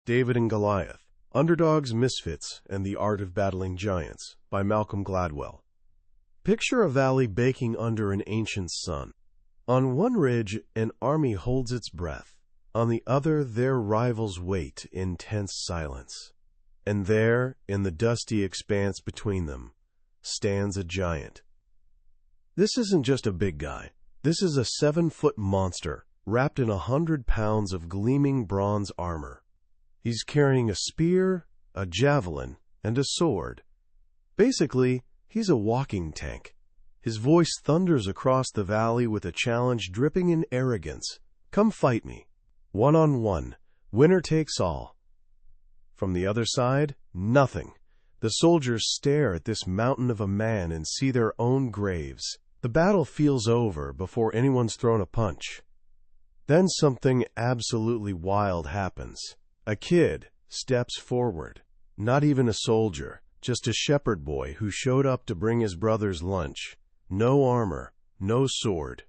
David and Goliath, Underdogs, Misfits, and the Art of Battling Giants by Malcolm Gladwell. Picture a valley baking under an ancient sun. On one ridge, an army holds its breath. On the other, their rivals wait in tense silence. And there, in the dusty expanse between them, stands a giant. This isn't just a big guy. This is a 7-foot monster, wrapped in 100 pounds of gleaming bronze armor. He's carrying a spear, a javelin, and a sword. Basically, he's a walking tank. His voice thunders across the valley with a challenge dripping in arrogance. Come fight me. 1-on-1. Winner takes all. From the other side, nothing. The soldiers stare at this mountain of a man and see their own graves. The battle feels over before anyone's thrown a punch. Then something absolutely wild happens. A kid steps forward. Not even a soldier, just a shepherd boy who showed up to bring his brother's lunch. No armor, no sword.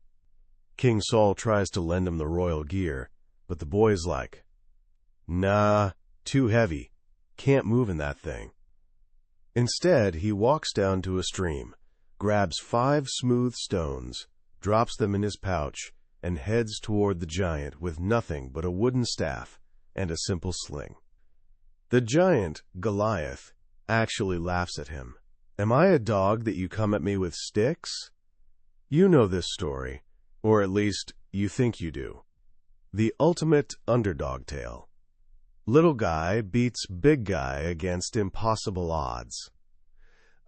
King Saul tries to lend him the royal gear, but the boy's like, "Nah, too heavy. Can't move in that thing." Instead, he walks down to a stream, grabs 5 smooth stones, drops them in his pouch, and heads toward the giant with nothing but a wooden staff and a simple sling. The giant, Goliath, actually laughs at him. "Am I a dog that you come at me with sticks?" You know this story, or at least you think you do. The ultimate underdog tale. Little guy beats big guy against impossible odds.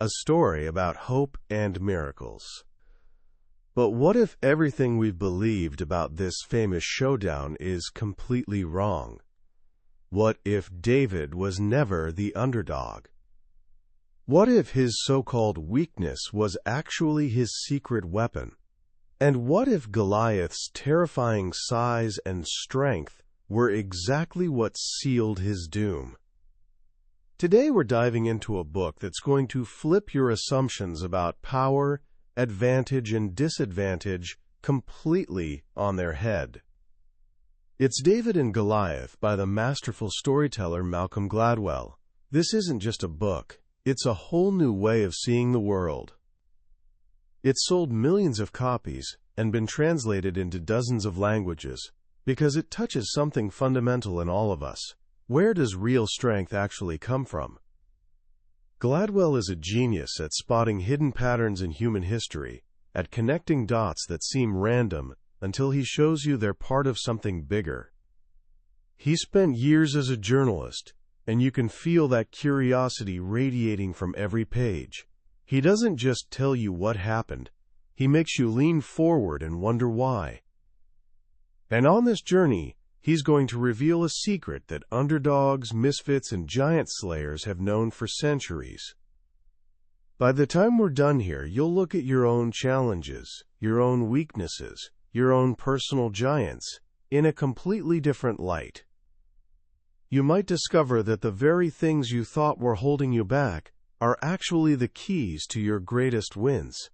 A story about hope and miracles. But what if everything we've believed about this famous showdown is completely wrong? What if David was never the underdog? What if his so-called weakness was actually his secret weapon? And what if Goliath's terrifying size and strength were exactly what sealed his doom? Today we're diving into a book that's going to flip your assumptions about power, advantage, and disadvantage completely on their head. It's David and Goliath by the masterful storyteller Malcolm Gladwell. This isn't just a book. It's a whole new way of seeing the world. It's sold millions of copies and been translated into dozens of languages because it touches something fundamental in all of us. Where does real strength actually come from? Gladwell is a genius at spotting hidden patterns in human history, at connecting dots that seem random until he shows you they're part of something bigger. He spent years as a journalist, and you can feel that curiosity radiating from every page. He doesn't just tell you what happened. He makes you lean forward and wonder why. And on this journey, he's going to reveal a secret that underdogs, misfits, and giant slayers have known for centuries. By the time we're done here, you'll look at your own challenges, your own weaknesses, your own personal giants, in a completely different light. You might discover that the very things you thought were holding you back are actually the keys to your greatest wins.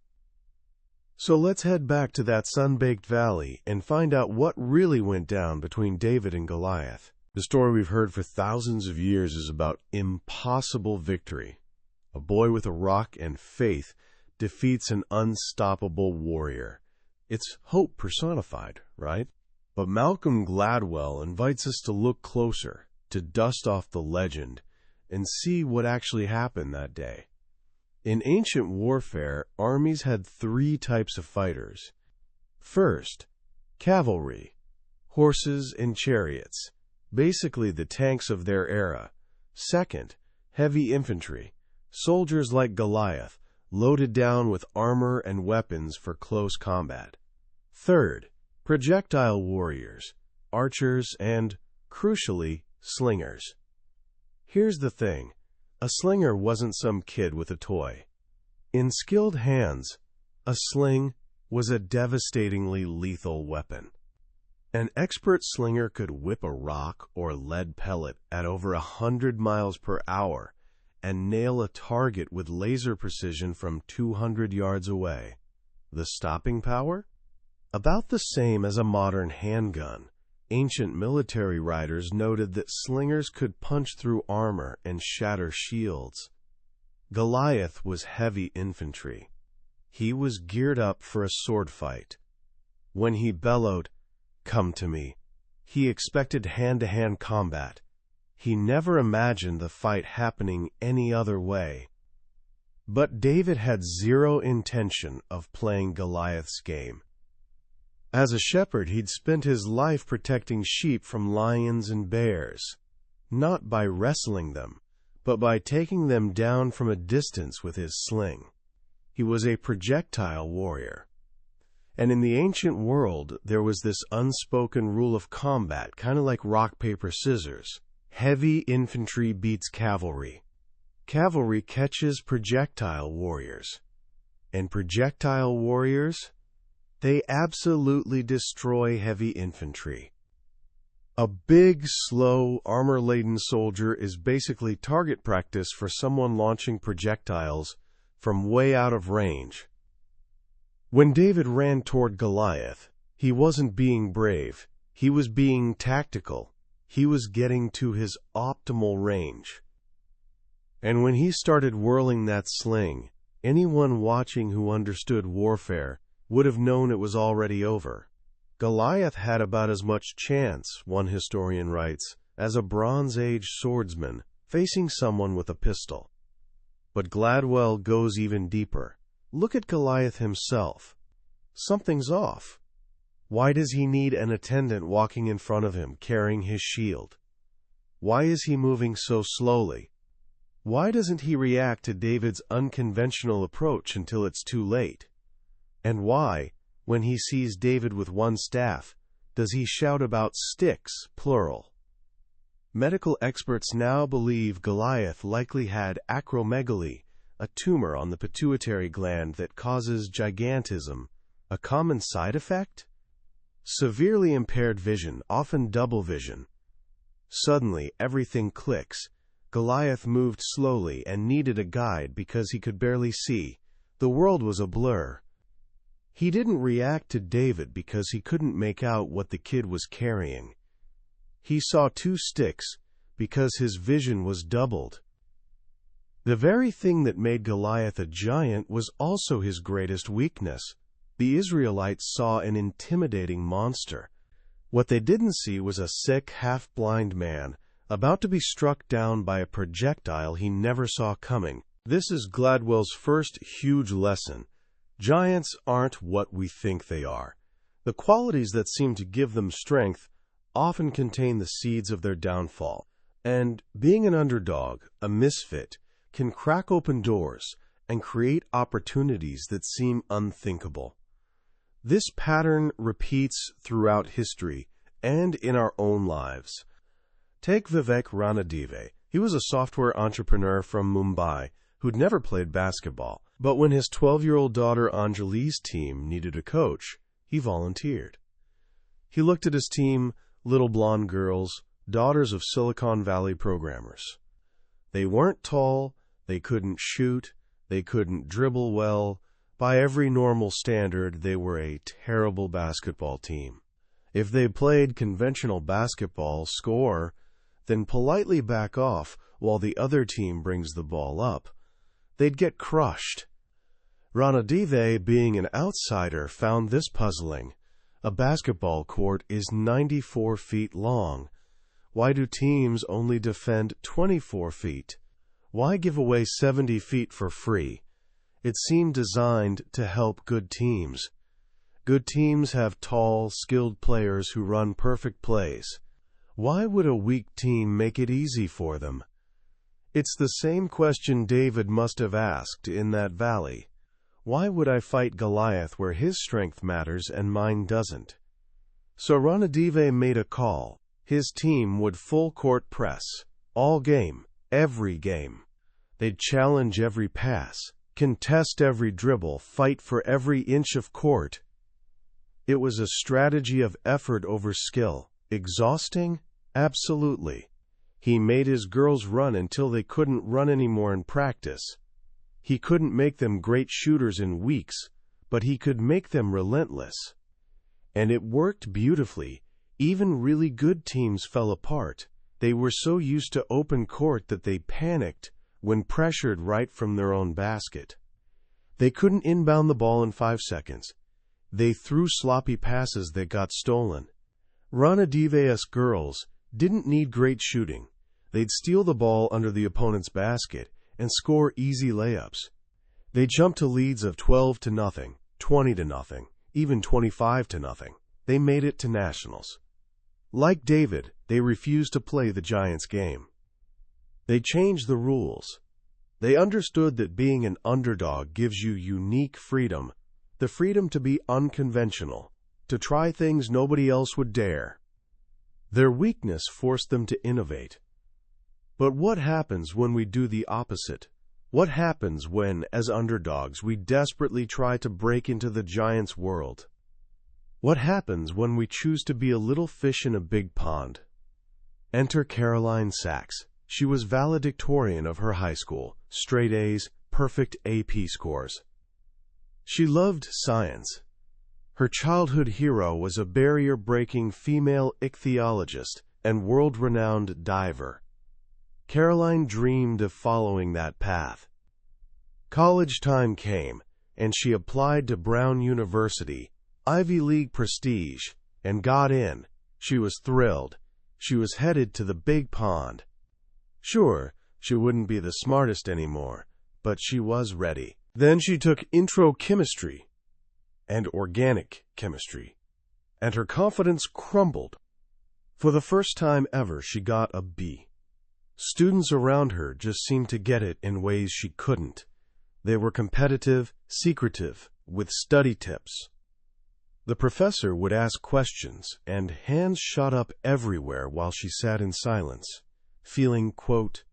So let's head back to that sun-baked valley and find out what really went down between David and Goliath. The story we've heard for thousands of years is about impossible victory. A boy with a rock and faith defeats an unstoppable warrior. It's hope personified, right? But Malcolm Gladwell invites us to look closer, to dust off the legend, and see what actually happened that day. In ancient warfare, armies had 3 types of fighters. First, cavalry, horses and chariots, basically the tanks of their era. Second, heavy infantry, soldiers like Goliath, loaded down with armor and weapons for close combat. Third, projectile warriors, archers, and, crucially, slingers. Here's the thing. A slinger wasn't some kid with a toy. In skilled hands, a sling was a devastatingly lethal weapon. An expert slinger could whip a rock or lead pellet at over 100 miles per hour and nail a target with laser precision from 200 yards away. The stopping power? About the same as a modern handgun. Ancient military writers noted that slingers could punch through armor and shatter shields. Goliath was heavy infantry. He was geared up for a sword fight. When he bellowed, "Come to me," he expected hand-to-hand combat. He never imagined the fight happening any other way. But David had zero intention of playing Goliath's game. As a shepherd, he'd spent his life protecting sheep from lions and bears, not by wrestling them, but by taking them down from a distance with his sling. He was a projectile warrior. And in the ancient world, there was this unspoken rule of combat, kind of like rock, paper, scissors. Heavy infantry beats cavalry. Cavalry catches projectile warriors. And projectile warriors, they absolutely destroy heavy infantry. A big, slow, armor-laden soldier is basically target practice for someone launching projectiles from way out of range. When David ran toward Goliath, he wasn't being brave. He was being tactical. He was getting to his optimal range. And when he started whirling that sling, anyone watching who understood warfare would have known it was already over. Goliath had about as much chance, one historian writes, as a Bronze Age swordsman facing someone with a pistol. But Gladwell goes even deeper. Look at Goliath himself. Something's off. Why does he need an attendant walking in front of him carrying his shield? Why is he moving so slowly? Why doesn't he react to David's unconventional approach until it's too late? And why, when he sees David with one staff, does he shout about sticks, plural? Medical experts now believe Goliath likely had acromegaly, a tumor on the pituitary gland that causes gigantism, a common side effect? Severely impaired vision, often double vision. Suddenly, everything clicks. Goliath moved slowly and needed a guide because he could barely see. The world was a blur. He didn't react to David because he couldn't make out what the kid was carrying. He saw two sticks because his vision was doubled. The very thing that made Goliath a giant was also his greatest weakness. The Israelites saw an intimidating monster. What they didn't see was a sick, half-blind man about to be struck down by a projectile he never saw coming. This is Gladwell's first huge lesson. Giants aren't what we think they are. The qualities that seem to give them strength often contain the seeds of their downfall. And being an underdog, a misfit, can crack open doors and create opportunities that seem unthinkable. This pattern repeats throughout history and in our own lives. Take Vivek Ranadive. He was a software entrepreneur from Mumbai who'd never played basketball, but when his 12-year-old daughter Anjali's team needed a coach, he volunteered. He looked at his team, little blonde girls, daughters of Silicon Valley programmers. They weren't tall, they couldn't shoot, they couldn't dribble well. By every normal standard, they were a terrible basketball team. If they played conventional basketball, score, then politely back off while the other team brings the ball up. They'd get crushed. Ranadive, being an outsider, found this puzzling. A basketball court is 94 feet long. Why do teams only defend 24 feet? Why give away 70 feet for free? It seemed designed to help good teams. Good teams have tall, skilled players who run perfect plays. Why would a weak team make it easy for them? It's the same question David must have asked in that valley. Why would I fight Goliath where his strength matters and mine doesn't? So Ranadive made a call. His team would full-court press. All game. Every game. They'd challenge every pass, contest every dribble, fight for every inch of court. It was a strategy of effort over skill. Exhausting? Absolutely. He made his girls run until they couldn't run anymore in practice. He couldn't make them great shooters in weeks, but he could make them relentless. And it worked beautifully. Even really good teams fell apart. They were so used to open court that they panicked when pressured right from their own basket. They couldn't inbound the ball in 5 seconds. They threw sloppy passes that got stolen. Ronadive's girls didn't need great shooting. They'd steal the ball under the opponent's basket and score easy layups. They jumped to leads of 12-0, 20-0, even 25-0. They made it to nationals. Like David, they refused to play the Giants' game. They changed the rules. They understood that being an underdog gives you unique freedom, the freedom to be unconventional, to try things nobody else would dare. Their weakness forced them to innovate. But what happens when we do the opposite? What happens when, as underdogs, we desperately try to break into the Giants' world? What happens when we choose to be a little fish in a big pond? Enter Caroline Sachs. She was valedictorian of her high school, straight A's, perfect AP scores. She loved science. Her childhood hero was a barrier-breaking female ichthyologist and world-renowned diver. Caroline dreamed of following that path. College time came, and she applied to Brown University, Ivy League prestige, and got in. She was thrilled. She was headed to the big pond. Sure, she wouldn't be the smartest anymore, but she was ready. Then she took intro chemistry and organic chemistry, and her confidence crumbled. For the first time ever, she got a B. Students around her just seemed to get it in ways she couldn't. They were competitive, secretive, with study tips. The professor would ask questions, and hands shot up everywhere while she sat in silence, feeling, quote,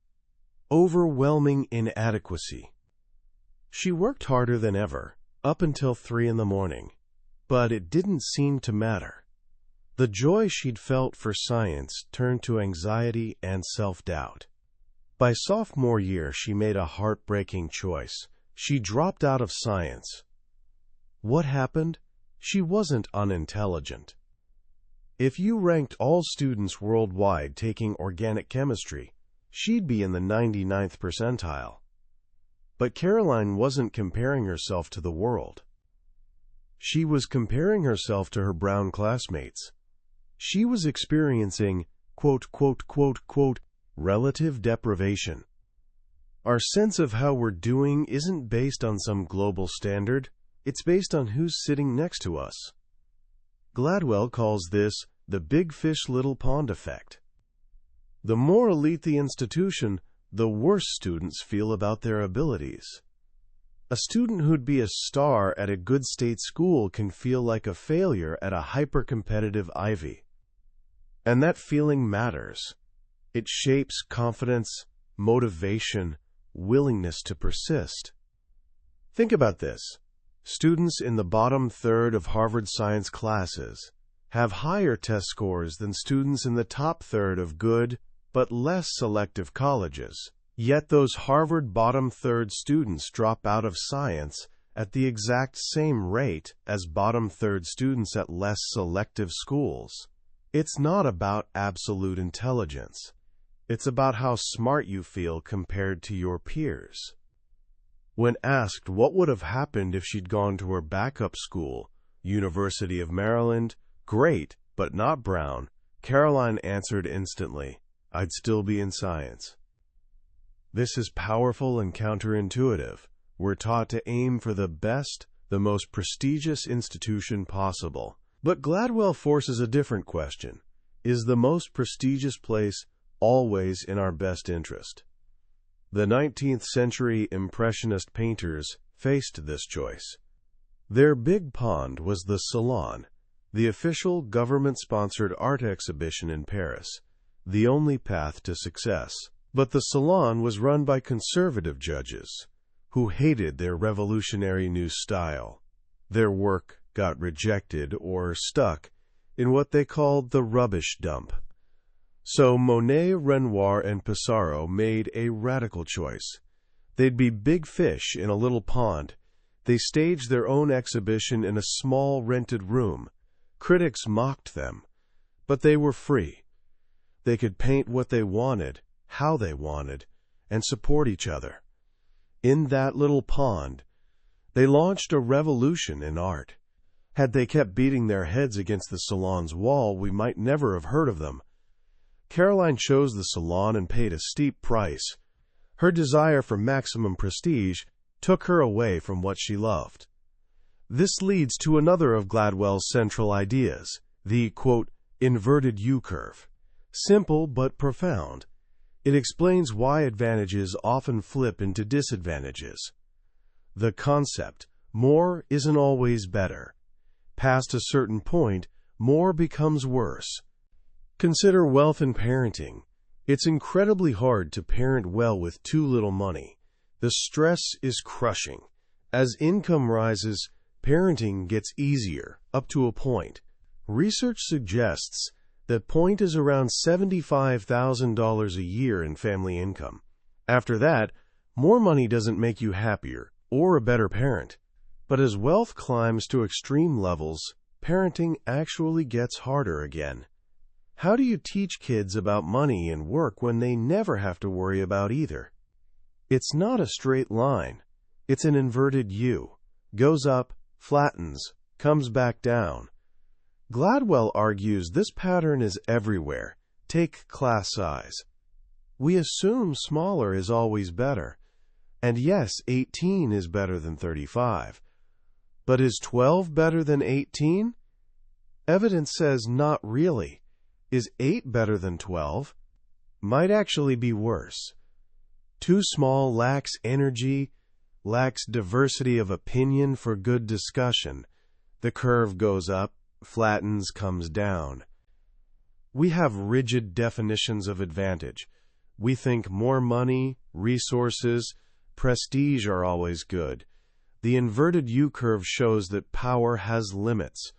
overwhelming inadequacy. She worked harder than ever, up until 3 a.m, but it didn't seem to matter. The joy she'd felt for science turned to anxiety and self-doubt. By sophomore year, she made a heartbreaking choice. She dropped out of science. What happened? She wasn't unintelligent. If you ranked all students worldwide taking organic chemistry, she'd be in the 99th percentile. But Caroline wasn't comparing herself to the world. She was comparing herself to her Brown classmates. She was experiencing, quote, quote, quote, quote, relative deprivation. Our sense of how we're doing isn't based on some global standard. It's based on who's sitting next to us. Gladwell calls this the big fish little pond effect. The more elite the institution, the worse students feel about their abilities. A student who'd be a star at a good state school can feel like a failure at a hyper-competitive Ivy. And that feeling matters. It shapes confidence, motivation, willingness to persist. Think about this. Students in the bottom third of Harvard science classes have higher test scores than students in the top third of good but less selective colleges. Yet those Harvard bottom third students drop out of science at the exact same rate as bottom third students at less selective schools. It's not about absolute intelligence. It's about how smart you feel compared to your peers. When asked what would have happened if she'd gone to her backup school, University of Maryland, great, but not Brown, Caroline answered instantly, I'd still be in science. This is powerful and counterintuitive. We're taught to aim for the best, the most prestigious institution possible. But Gladwell forces a different question. Is the most prestigious place always in our best interest? The 19th century Impressionist painters faced this choice. Their big pond was the Salon, the official government-sponsored art exhibition in Paris, the only path to success. But the Salon was run by conservative judges who hated their revolutionary new style. Their work got rejected or stuck in what they called the rubbish dump. So Monet, Renoir, and Pissarro made a radical choice. They'd be big fish in a little pond. They staged their own exhibition in a small rented room. Critics mocked them, But they were free. They could paint what they wanted, how they wanted, and support each other. In that little pond, they launched a revolution in art. Had they kept beating their heads against the salon's wall, we might never have heard of them. Caroline chose the salon and paid a steep price. Her desire for maximum prestige took her away from what she loved. This leads to another of Gladwell's central ideas, the, quote, inverted U-curve. Simple but profound. It explains why advantages often flip into disadvantages. The concept, more isn't always better. Past a certain point, more becomes worse. Consider wealth and parenting. It's incredibly hard to parent well with too little money. The stress is crushing. As income rises, parenting gets easier, up to a point. Research suggests that point is around $75,000 a year in family income. After that, more money doesn't make you happier or a better parent. But as wealth climbs to extreme levels, parenting actually gets harder again. How do you teach kids about money and work when they never have to worry about either? It's not a straight line. It's an inverted U. Goes up, flattens, comes back down. Gladwell argues this pattern is everywhere. Take class size. We assume smaller is always better. And yes, 18 is better than 35. But is 12 better than 18? Evidence says not really. Is 8 better than 12? Might actually be worse. Too small lacks energy, lacks diversity of opinion for good discussion. The curve goes up, flattens, comes down. We have rigid definitions of advantage. We think more money, resources, prestige are always good. The inverted U-curve shows that power has limits.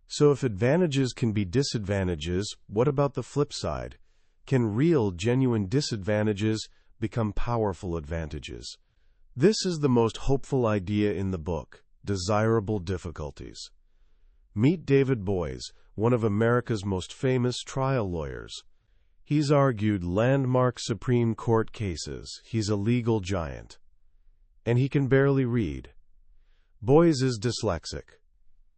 So if advantages can be disadvantages, what about the flip side? Can real, genuine disadvantages become powerful advantages? This is the most hopeful idea in the book, Desirable Difficulties. Meet David Boies, one of America's most famous trial lawyers. He's argued landmark Supreme Court cases. He's a legal giant. And he can barely read. Boies is dyslexic.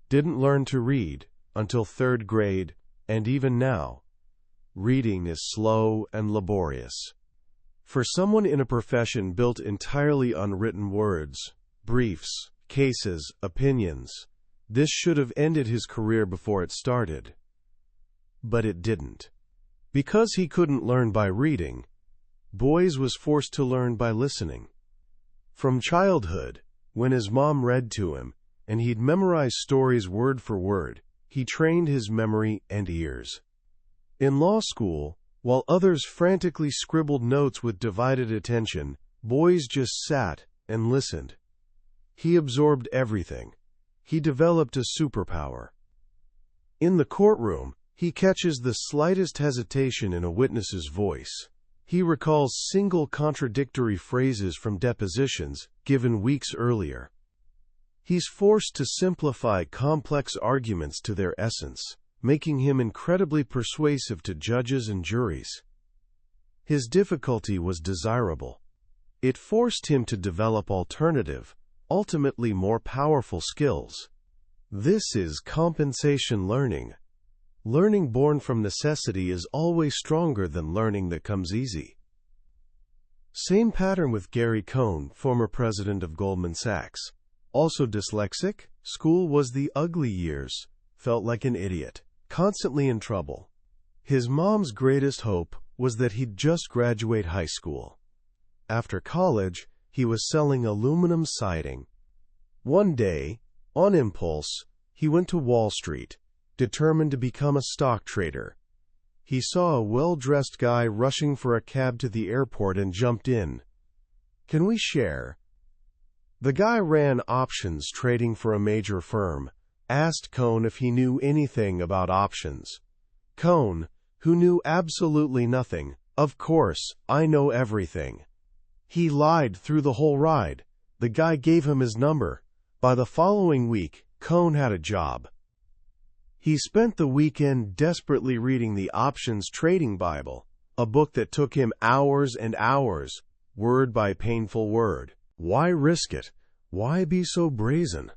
Didn't learn to read until 3rd grade, and even now, reading is slow and laborious. For someone in a profession built entirely on written words, briefs, cases, opinions, this should have ended his career before it started. But it didn't. Because he couldn't learn by reading, Boies was forced to learn by listening. From childhood, when his mom read to him, and he'd memorize stories word for word, he trained his memory and ears. In law school, while others frantically scribbled notes with divided attention, Boies just sat and listened. He absorbed everything. He developed a superpower. In the courtroom, he catches the slightest hesitation in a witness's voice. He recalls single contradictory phrases from depositions given weeks earlier. He's forced to simplify complex arguments to their essence, making him incredibly persuasive to judges and juries. His difficulty was desirable. It forced him to develop alternative, ultimately more powerful skills. This is compensation learning. Learning born from necessity is always stronger than learning that comes easy. Same pattern with Gary Cohn, former president of Goldman Sachs. Also dyslexic, school was the ugly years, felt like an idiot, constantly in trouble. His mom's greatest hope was that he'd just graduate high school. After college, he was selling aluminum siding. One day, on impulse, he went to Wall Street, determined to become a stock trader. He saw a well-dressed guy rushing for a cab to the airport and jumped in. "Can we share?" The guy ran options trading for a major firm, asked Cohn if he knew anything about options. Cohn, who knew absolutely nothing, "Of course, I know everything." He lied through the whole ride. The guy gave him his number. By the following week, Cohn had a job. He spent the weekend desperately reading the Options Trading Bible, a book that took him hours and hours, word by painful word. Why risk it? Why be so brazen?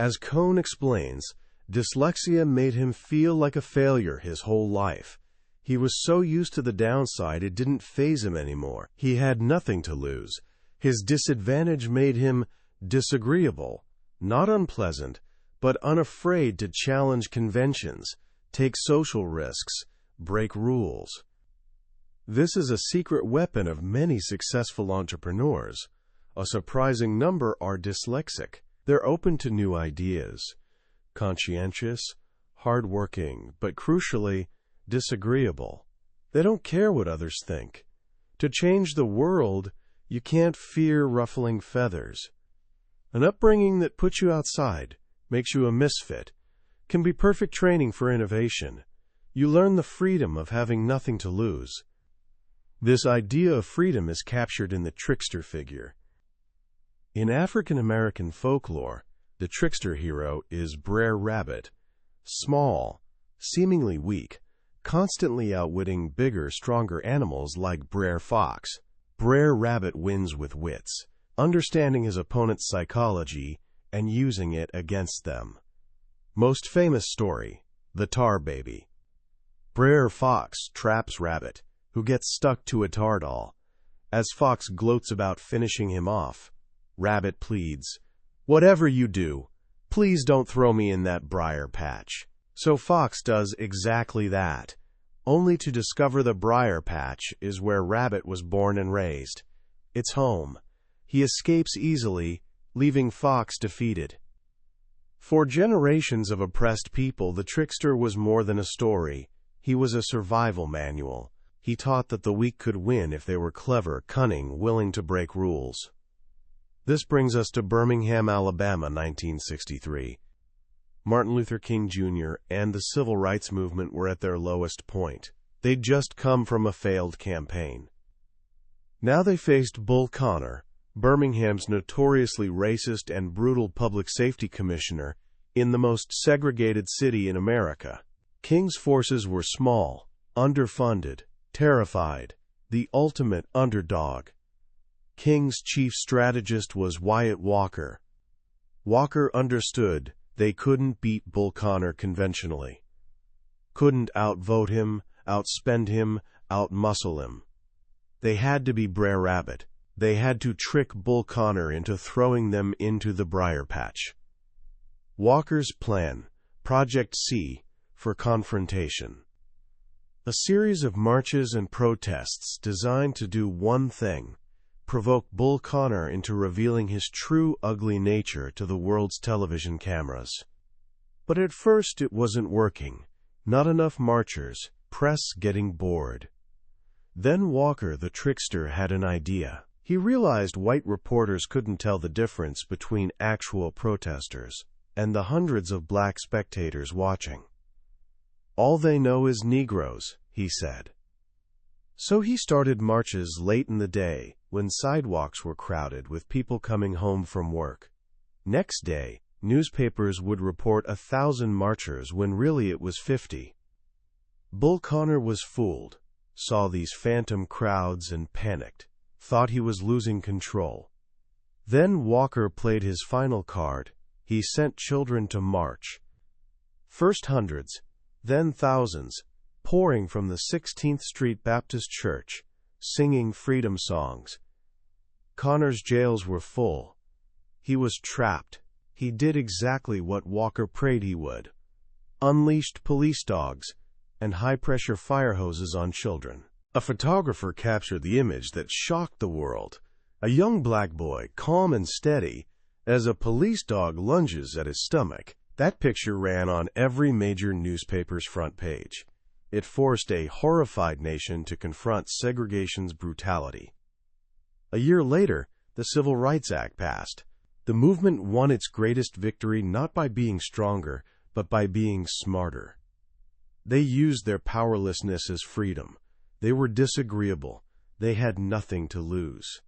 As Cohn explains, dyslexia made him feel like a failure his whole life. He was so used to the downside it didn't faze him anymore. He had nothing to lose. His disadvantage made him disagreeable, not unpleasant, but unafraid to challenge conventions, take social risks, break rules. This is a secret weapon of many successful entrepreneurs. A surprising number are dyslexic. They're open to new ideas, conscientious, hardworking, but crucially, disagreeable. They don't care what others think. To change the world, you can't fear ruffling feathers. An upbringing that puts you outside, makes you a misfit, can be perfect training for innovation. You learn the freedom of having nothing to lose. This idea of freedom is captured in the trickster figure. In African American folklore, the trickster hero is Brer Rabbit, small, seemingly weak, constantly outwitting bigger, stronger animals like Brer Fox. Brer Rabbit wins with wits, understanding his opponent's psychology and using it against them. Most famous story, the Tar Baby. Brer Fox traps Rabbit, who gets stuck to a tar doll. As Fox gloats about finishing him off, Rabbit pleads, "Whatever you do, please don't throw me in that briar patch." So Fox does exactly that, only to discover the briar patch is where Rabbit was born and raised. It's home. He escapes easily, leaving Fox defeated. For generations of oppressed people, the trickster was more than a story. He was a survival manual. He taught that the weak could win if they were clever, cunning, willing to break rules. This brings us to Birmingham, Alabama, 1963. Martin Luther King Jr. and the Civil Rights Movement were at their lowest point. They'd just come from a failed campaign. Now they faced Bull Connor, Birmingham's notoriously racist and brutal public safety commissioner in the most segregated city in America. King's forces were small, underfunded, terrified, the ultimate underdog. King's chief strategist was Wyatt Walker. Walker understood they couldn't beat Bull Connor conventionally. Couldn't outvote him, outspend him, outmuscle him. They had to be Brer Rabbit. They had to trick Bull Connor into throwing them into the briar patch. Walker's plan, Project C, for confrontation. A series of marches and protests designed to do one thing: provoke Bull Connor into revealing his true ugly nature to the world's television cameras. But at first it wasn't working. Not enough marchers, press getting bored. Then Walker, the trickster, had an idea. He realized white reporters couldn't tell the difference between actual protesters and the hundreds of black spectators watching. "All they know is Negroes," he said. So he started marches late in the day, when sidewalks were crowded with people coming home from work. Next day, newspapers would report 1,000 marchers when really it was 50. Bull Connor was fooled, saw these phantom crowds and panicked, thought he was losing control. Then Walker played his final card. He sent children to march. First hundreds, then thousands, pouring from the 16th Street Baptist Church, singing freedom songs. Connor's jails were full. He was trapped. He did exactly what Walker prayed he would. Unleashed police dogs and high-pressure fire hoses on children. A photographer captured the image that shocked the world. A young black boy, calm and steady, as a police dog lunges at his stomach. That picture ran on every major newspaper's front page. It forced a horrified nation to confront segregation's brutality. A year later, the Civil Rights Act passed. The movement won its greatest victory not by being stronger, but by being smarter. They used their powerlessness as freedom. They were disagreeable. They had nothing to lose.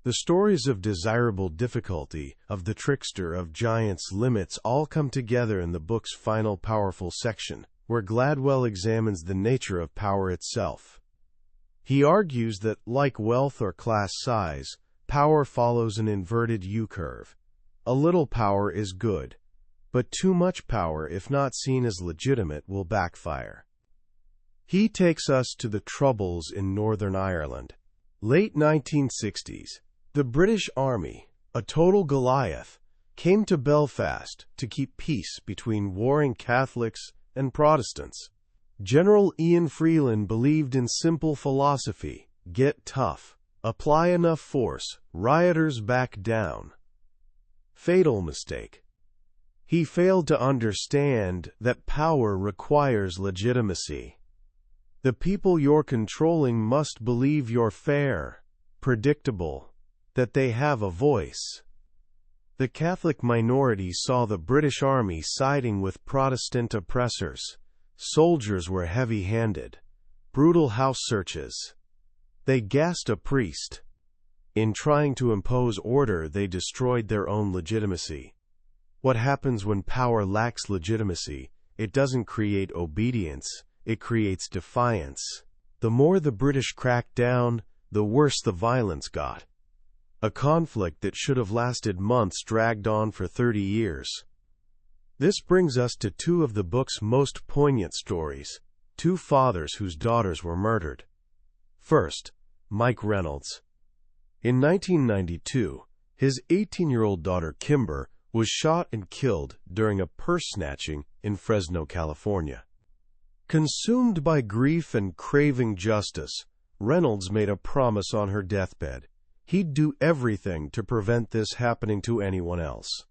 The stories of desirable difficulty, of the trickster, of giants' limits all come together in the book's final powerful section, where Gladwell examines the nature of power itself. He argues that, like wealth or class size, power follows an inverted U-curve. A little power is good, but too much power, if not seen as legitimate, will backfire. He takes us to the Troubles in Northern Ireland. Late 1960s, the British Army, a total Goliath, came to Belfast to keep peace between warring Catholics and Protestants. General Ian Freeland believed in simple philosophy: get tough, apply enough force, rioters back down. Fatal mistake. He failed to understand that power requires legitimacy. The people you're controlling must believe you're fair, predictable, that they have a voice. The Catholic minority saw the British Army siding with Protestant oppressors. Soldiers were heavy-handed, brutal house searches. They gassed a priest. In trying to impose order, they destroyed their own legitimacy. What happens when power lacks legitimacy? It doesn't create obedience, it creates defiance. The more the British cracked down, the worse the violence got. A conflict that should have lasted months dragged on for 30 years. This brings us to two of the book's most poignant stories, two fathers whose daughters were murdered. First, Mike Reynolds. In 1992, his 18-year-old daughter Kimber was shot and killed during a purse snatching in Fresno, California. Consumed by grief and craving justice, Reynolds made a promise on her deathbed. He'd do everything to prevent this happening to anyone else.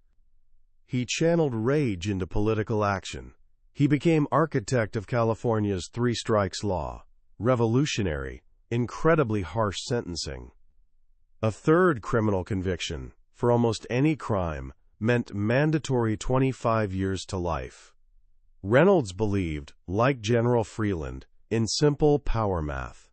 He channeled rage into political action. He became architect of California's three strikes law, revolutionary, incredibly harsh sentencing. A third criminal conviction, for almost any crime, meant mandatory 25 years to life. Reynolds believed, like General Freeland, in simple power math.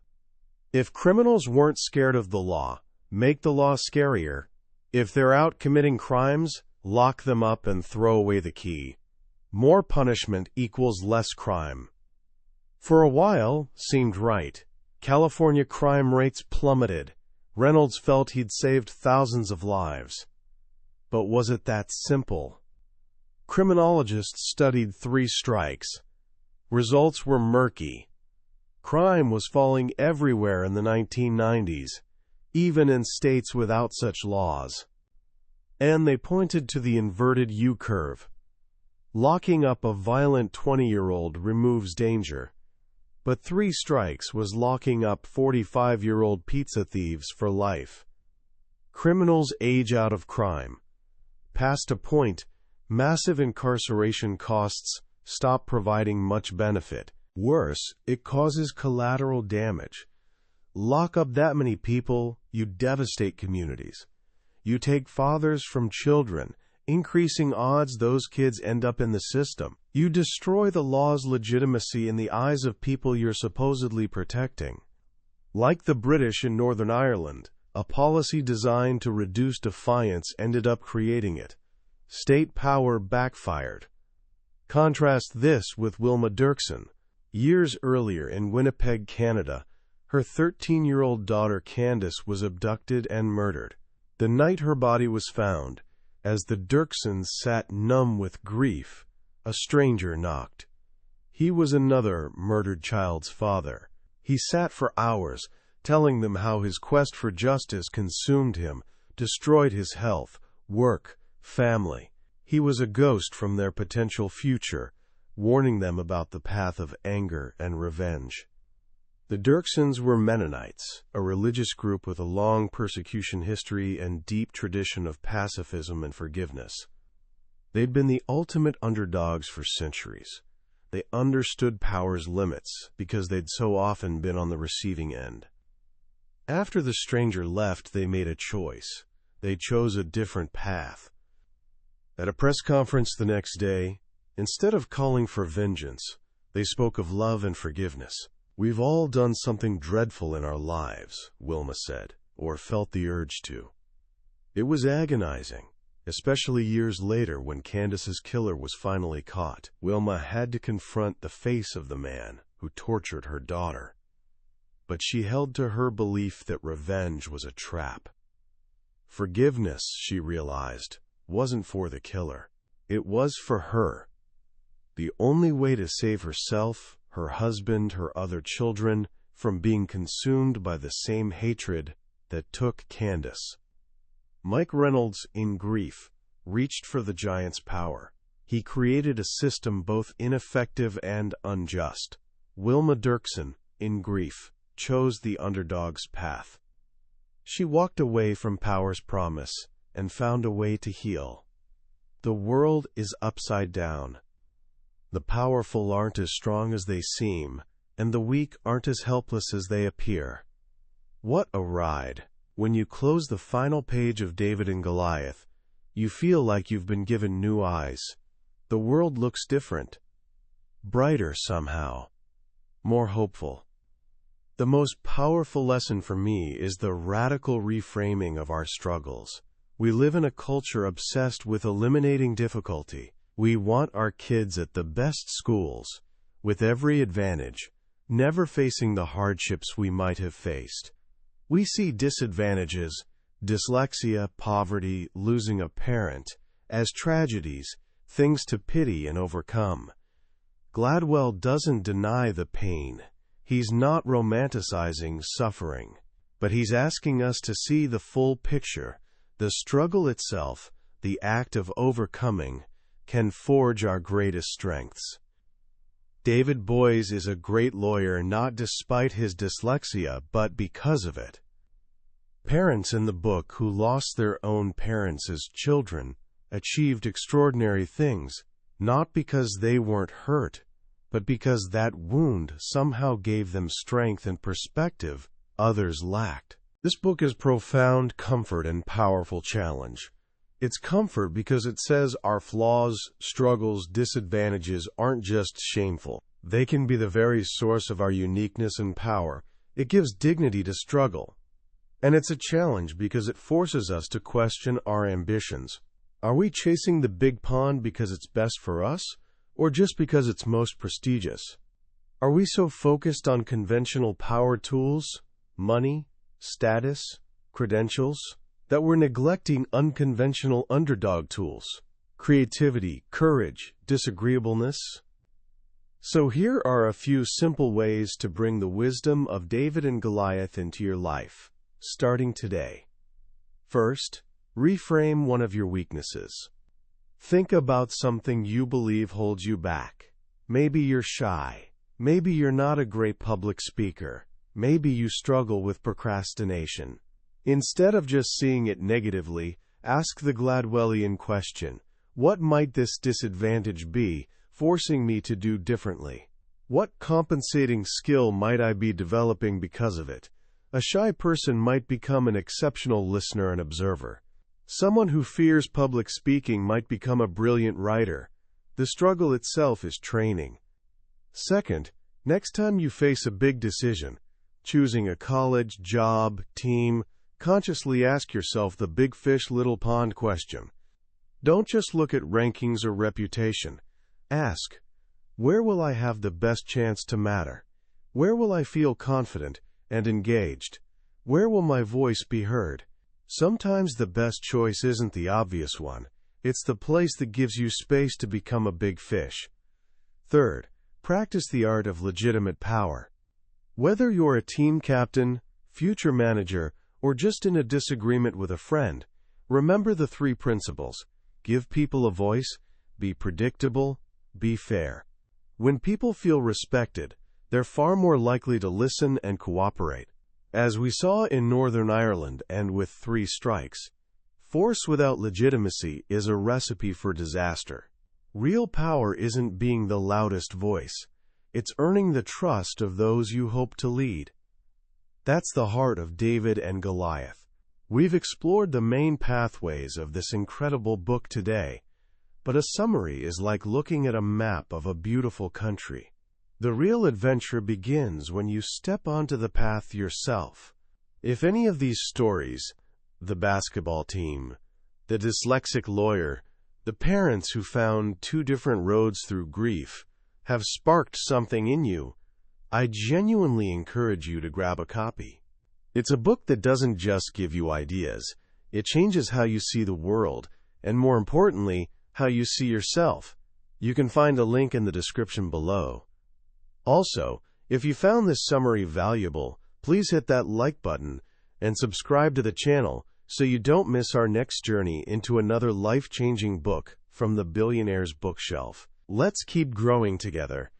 If criminals weren't scared of the law, make the law scarier. If they're out committing crimes, lock them up and throw away the key. More punishment equals less crime. For a while, seemed right. California crime rates plummeted. Reynolds felt he'd saved thousands of lives. But was it that simple? Criminologists studied three strikes. Results were murky. Crime was falling everywhere in the 1990s, even in states without such laws. And they pointed to the inverted U-curve. Locking up a violent 20-year-old removes danger. But 3 strikes was locking up 45-year-old pizza thieves for life. Criminals age out of crime. Past a point, massive incarceration costs stop providing much benefit. Worse, it causes collateral damage. Lock up that many people, you devastate communities. You take fathers from children, increasing odds those kids end up in the system. You destroy the law's legitimacy in the eyes of people you're supposedly protecting. Like the British in Northern Ireland, a policy designed to reduce defiance ended up creating it. State power backfired. Contrast this with Wilma Dirksen. Years earlier in Winnipeg, Canada, her 13-year-old daughter Candace was abducted and murdered. The night her body was found, as the Dirksens sat numb with grief, a stranger knocked. He was another murdered child's father. He sat for hours, telling them how his quest for justice consumed him, destroyed his health, work, family. He was a ghost from their potential future, warning them about the path of anger and revenge. The Dirksens were Mennonites, a religious group with a long persecution history and deep tradition of pacifism and forgiveness. They'd been the ultimate underdogs for centuries. They understood power's limits because they'd so often been on the receiving end. After the stranger left, they made a choice. They chose a different path. At a press conference the next day, instead of calling for vengeance, they spoke of love and forgiveness. "We've all done something dreadful in our lives," Wilma said, "or felt the urge to. It was agonizing, especially years later when Candace's killer was finally caught. Wilma had to confront the face of the man who tortured her daughter. But she held to her belief that revenge was a trap. Forgiveness, she realized, wasn't for the killer. It was for her. The only way to save herself, her husband, her other children, from being consumed by the same hatred that took Candace. Mike Reynolds, in Grief, reached for the giant's power. He created a system both ineffective and unjust. Wilma Dirksen, in Grief, chose the underdog's path. She walked away from power's promise and found a way to heal. The world is upside down. The powerful aren't as strong as they seem, and the weak aren't as helpless as they appear. What a ride! When you close the final page of David and Goliath, you feel like you've been given new eyes. The world looks different. Brighter somehow. More hopeful. The most powerful lesson for me is the radical reframing of our struggles. We live in a culture obsessed with eliminating difficulty. We want our kids at the best schools, with every advantage, never facing the hardships we might have faced. We see disadvantages, dyslexia, poverty, losing a parent, as tragedies, things to pity and overcome. Gladwell doesn't deny the pain. He's not romanticizing suffering, but he's asking us to see the full picture. The struggle itself, the act of overcoming, can forge our greatest strengths. David Boies is a great lawyer not despite his dyslexia, but because of it. Parents in the book who lost their own parents as children achieved extraordinary things, not because they weren't hurt, but because that wound somehow gave them strength and perspective others lacked. This book is profound comfort and powerful challenge. It's comfort because it says our flaws, struggles, disadvantages aren't just shameful. They can be the very source of our uniqueness and power. It gives dignity to struggle. And it's a challenge because it forces us to question our ambitions. Are we chasing the big pond because it's best for us, or just because it's most prestigious? Are we so focused on conventional power tools, money, status, credentials, that we're neglecting unconventional underdog tools, creativity, courage, disagreeableness? So here are a few simple ways to bring the wisdom of David and Goliath into your life, starting today. First, reframe one of your weaknesses. Think about something you believe holds you back. Maybe you're shy. Maybe you're not a great public speaker. Maybe you struggle with procrastination. Instead of just seeing it negatively, ask the Gladwellian question: what might this disadvantage be, forcing me to do differently? What compensating skill might I be developing because of it? A shy person might become an exceptional listener and observer. Someone who fears public speaking might become a brilliant writer. The struggle itself is training. Second, next time you face a big decision, choosing a college, job, team, consciously ask yourself the big fish, little pond question. Don't just look at rankings or reputation. Ask, where will I have the best chance to matter? Where will I feel confident and engaged? Where will my voice be heard? Sometimes the best choice isn't the obvious one. It's the place that gives you space to become a big fish. Third, practice the art of legitimate power. Whether you're a team captain, future manager, or just in a disagreement with a friend, remember the three principles. Give people a voice, be predictable, be fair. When people feel respected, they're far more likely to listen and cooperate. As we saw in Northern Ireland and with 3 strikes, force without legitimacy is a recipe for disaster. Real power isn't being the loudest voice. It's earning the trust of those you hope to lead. That's the heart of David and Goliath. We've explored the main pathways of this incredible book today, but a summary is like looking at a map of a beautiful country. The real adventure begins when you step onto the path yourself. If any of these stories, the basketball team, the dyslexic lawyer, the parents who found two different roads through grief, have sparked something in you, I genuinely encourage you to grab a copy. It's a book that doesn't just give you ideas, it changes how you see the world, and more importantly, how you see yourself. You can find a link in the description below. Also, if you found this summary valuable, please hit that like button and subscribe to the channel so you don't miss our next journey into another life-changing book from the billionaire's bookshelf. Let's keep growing together.